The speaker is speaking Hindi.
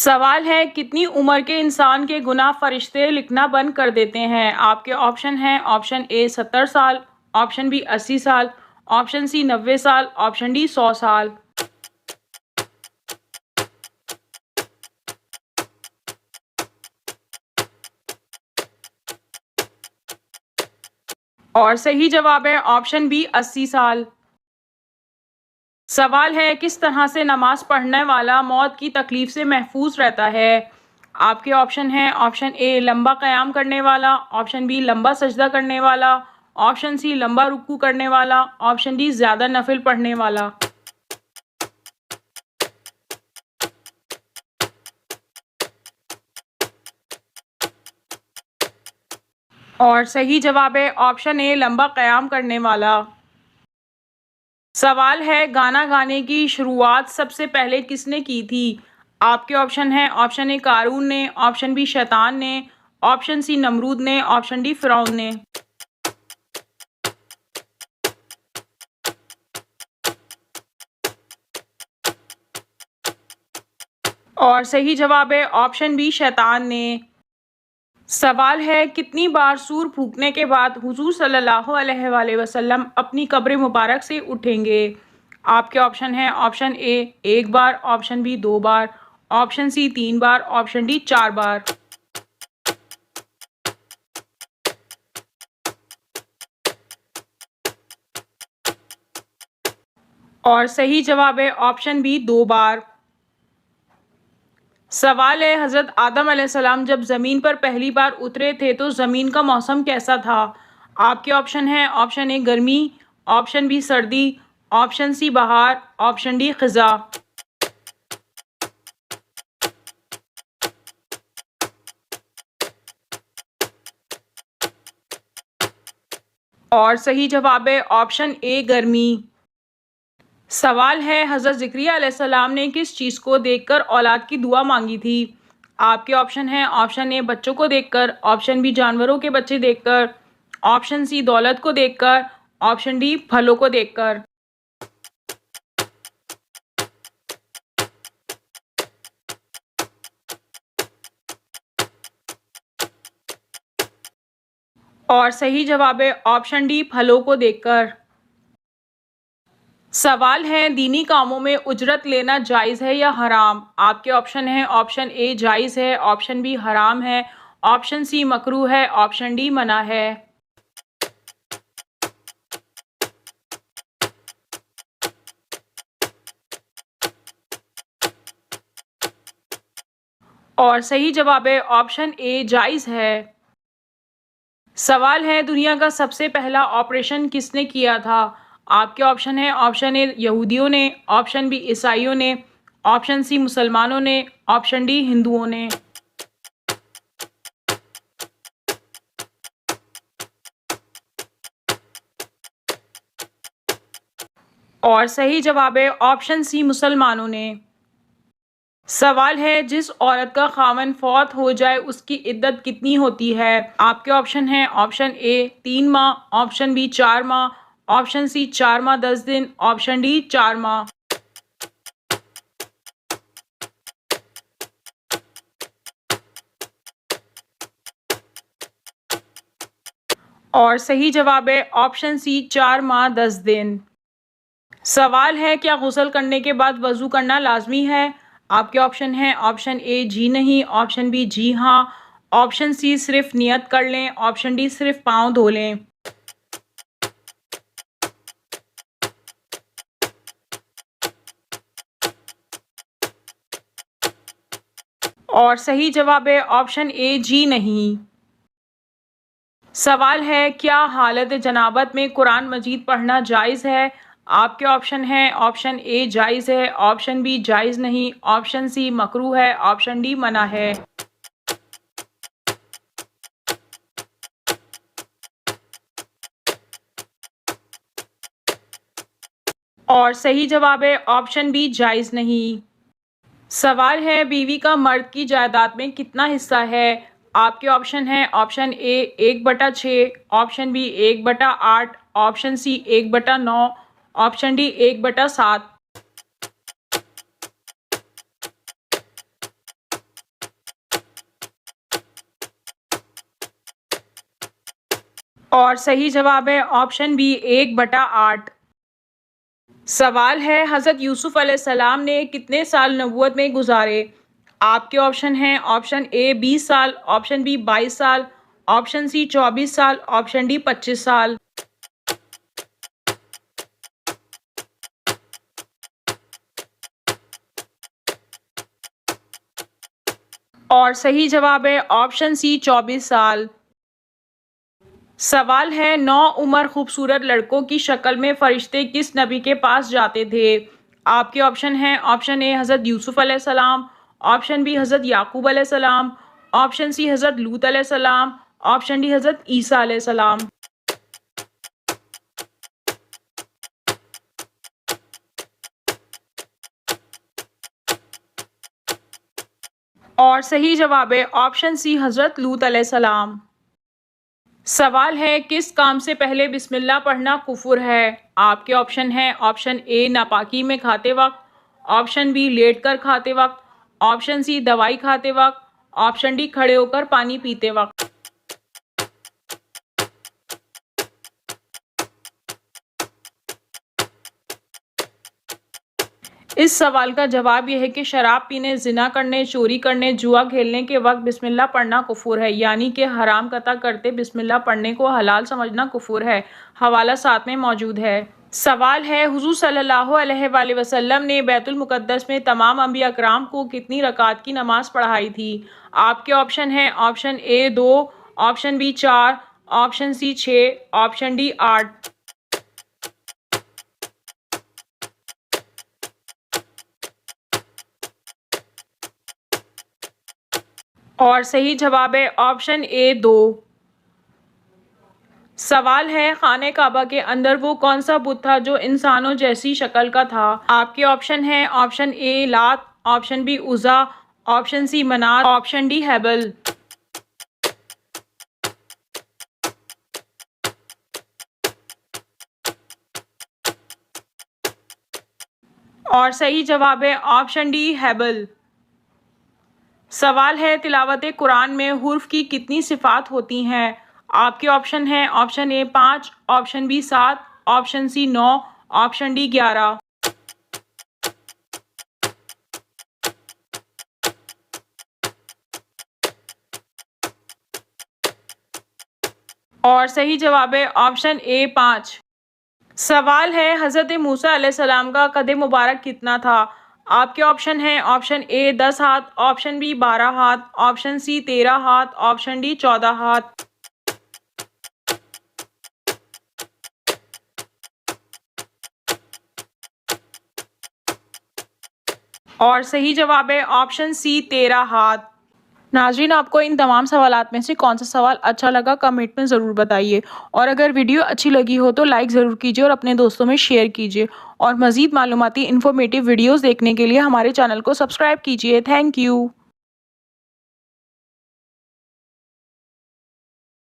सवाल है कितनी उम्र के इंसान के गुनाह फरिश्ते लिखना बंद कर देते हैं। आपके ऑप्शन हैं ऑप्शन ए 70 साल, ऑप्शन बी 80 साल, ऑप्शन सी 90 साल, ऑप्शन डी 100 साल। और सही जवाब है ऑप्शन बी 80 साल। सवाल है किस तरह से नमाज पढ़ने वाला मौत की तकलीफ से महफूज रहता है। आपके ऑप्शन हैं ऑप्शन ए लंबा क़याम करने वाला, ऑप्शन बी लंबा सजदा करने वाला, ऑप्शन सी लंबा रुकू करने वाला, ऑप्शन डी ज़्यादा नफिल पढ़ने वाला। और सही जवाब है ऑप्शन ए लंबा क़याम करने वाला। सवाल है गाना गाने की शुरुआत सबसे पहले किसने की थी। आपके ऑप्शन हैं ऑप्शन ए कारून ने, ऑप्शन बी शैतान ने, ऑप्शन सी नमरूद ने, ऑप्शन डी फ़िरौन ने। और सही जवाब है ऑप्शन बी शैतान ने। सवाल है कितनी बार सूर फूंकने के बाद हुजूर सल्लल्लाहु अलैहि वसल्लम अपनी कब्र मुबारक से उठेंगे। आपके ऑप्शन हैं ऑप्शन ए 1 बार, ऑप्शन बी 2 बार, ऑप्शन सी 3 बार, ऑप्शन डी 4 बार। और सही जवाब है ऑप्शन बी 2 बार। सवाल है हज़रत आदम अलैहिस्सलाम जब ज़मीन पर पहली बार उतरे थे तो ज़मीन का मौसम कैसा था। आपके ऑप्शन हैं ऑप्शन ए गर्मी, ऑप्शन बी सर्दी, ऑप्शन सी बहार, ऑप्शन डी ख़ज़ा। और सही जवाब है ऑप्शन ए गर्मी। सवाल है हज़रत ज़करिया अलैहिस्सलाम ने किस चीज़ को देखकर औलाद की दुआ मांगी थी। आपके ऑप्शन हैं ऑप्शन ए बच्चों को देखकर, ऑप्शन बी जानवरों के बच्चे देखकर, ऑप्शन सी दौलत को देखकर, ऑप्शन डी फलों को देखकर। और सही जवाब है ऑप्शन डी फलों को देखकर। सवाल है दीनी कामों में उजरत लेना जायज़ है या हराम। आपके ऑप्शन हैं ऑप्शन ए जायज़ है, ऑप्शन बी हराम है, ऑप्शन सी मकरूह है, ऑप्शन डी मना है। और सही जवाब है ऑप्शन ए जायज़ है। सवाल है दुनिया का सबसे पहला ऑपरेशन किसने किया था। आपके ऑप्शन है ऑप्शन ए यहूदियों ने, ऑप्शन बी ईसाइयों ने, ऑप्शन सी मुसलमानों ने, ऑप्शन डी हिंदुओं ने। और सही जवाब है ऑप्शन सी मुसलमानों ने। सवाल है जिस औरत का खामन फौत हो जाए उसकी इद्दत कितनी होती है। आपके ऑप्शन हैं ऑप्शन ए 3 माह, ऑप्शन बी 4 माह, ऑप्शन सी 4 माह 10 दिन, ऑप्शन डी 4 माह। और सही जवाब है ऑप्शन सी 4 माह 10 दिन। सवाल है क्या गुस्ल करने के बाद वज़ू करना लाजमी है। आपके ऑप्शन हैं ऑप्शन ए जी नहीं, ऑप्शन बी जी हाँ, ऑप्शन सी सिर्फ नियत कर लें, ऑप्शन डी सिर्फ पाँव धो लें। और सही जवाब है ऑप्शन ए जी नहीं। सवाल है क्या हालत जनाबत में कुरान मजीद पढ़ना जायज़ है। आपके ऑप्शन हैं ऑप्शन ए जायज़ है, ऑप्शन बी जायज़ नहीं, ऑप्शन सी मकरूह है, ऑप्शन डी मना है। और सही जवाब है ऑप्शन बी जायज़ नहीं। सवाल है बीवी का मर्द की जायदाद में कितना हिस्सा है। आपके ऑप्शन हैं option A 1/6, option B 1/8, option C 1/9, option D 1/7। और सही जवाब है ऑप्शन बी 1/8। सवाल है हज़रत यूसुफ अलैहिस्सलाम ने कितने साल नबूवत में गुजारे। आपके ऑप्शन हैं ऑप्शन ए 20 साल, ऑप्शन बी 22 साल, ऑप्शन सी 24 साल, ऑप्शन डी 25 साल। और सही जवाब है ऑप्शन सी 24 साल। सवाल है 9 उम्र खूबसूरत लड़कों की शक्ल में फरिश्ते किस नबी के पास जाते थे। आपके ऑप्शन हैं ऑप्शन ए हज़रत यूसुफ अलैहिस्सलाम, ऑप्शन बी हज़रत याकूब अलैहिस्सलाम, ऑप्शन सी हज़रत लूत अलैहिस्सलाम, ऑप्शन डी हज़रत ईसा अलैहिस्सलाम। और सही जवाब है ऑप्शन सी हज़रत लूत अलैहिस्सलाम। सवाल है किस काम से पहले बिस्मिल्लाह पढ़ना कुफुर है। आपके ऑप्शन हैं ऑप्शन ए नापाकी में खाते वक्त, ऑप्शन बी लेटकर खाते वक्त, ऑप्शन सी दवाई खाते वक्त, ऑप्शन डी खड़े होकर पानी पीते वक्त। इस सवाल का जवाब यह है कि शराब पीने, जिना करने, चोरी करने, जुआ खेलने के वक्त बिस्मिल्लाह पढ़ना कुफुर है, यानी कि हराम कता करते बिस्मिल्लाह पढ़ने को हलाल समझना कुफुर है। हवाला साथ में मौजूद है। सवाल है हुज़ूर सल्लल्लाहु अलैहि वसल्लम ने बैतुल मुक़द्दस में तमाम अंबिया कराम को कितनी रकात की नमाज पढ़ाई थी। आपके ऑप्शन हैं option A 2, option B 4, option C 6, option D 8। और सही जवाब है ऑप्शन ए 2। सवाल है खाने काबा के अंदर वो कौन सा बुत था जो इंसानों जैसी शक्ल का था। आपके ऑप्शन हैं ऑप्शन ए लात, ऑप्शन बी उज़ा, ऑप्शन सी मनात, ऑप्शन डी हेबल। और सही जवाब है ऑप्शन डी हेबल। सवाल है तिलावत कुरान में हुर्फ की कितनी सिफात होती हैं। आपके ऑप्शन हैं option A 5, option B 7, option C 9, option D 11। और सही जवाब है ऑप्शन ए 5। सवाल है हज़रत मूसा अलैहिस्सलाम का कद मुबारक कितना था। आपके ऑप्शन हैं ऑप्शन ए 10 हाथ, ऑप्शन बी 12 हाथ, ऑप्शन सी 13 हाथ, ऑप्शन डी 14 हाथ। और सही जवाब है ऑप्शन सी 13 हाथ। नाज़रीन आपको इन तमाम सवालात में से कौन सा सवाल अच्छा लगा कमेंट में ज़रूर बताइए, और अगर वीडियो अच्छी लगी हो तो लाइक ज़रूर कीजिए और अपने दोस्तों में शेयर कीजिए, और मज़ीद मालूमाती इन्फॉर्मेटिव वीडियोज़ देखने के लिए हमारे चैनल को सब्सक्राइब कीजिए। Thank you.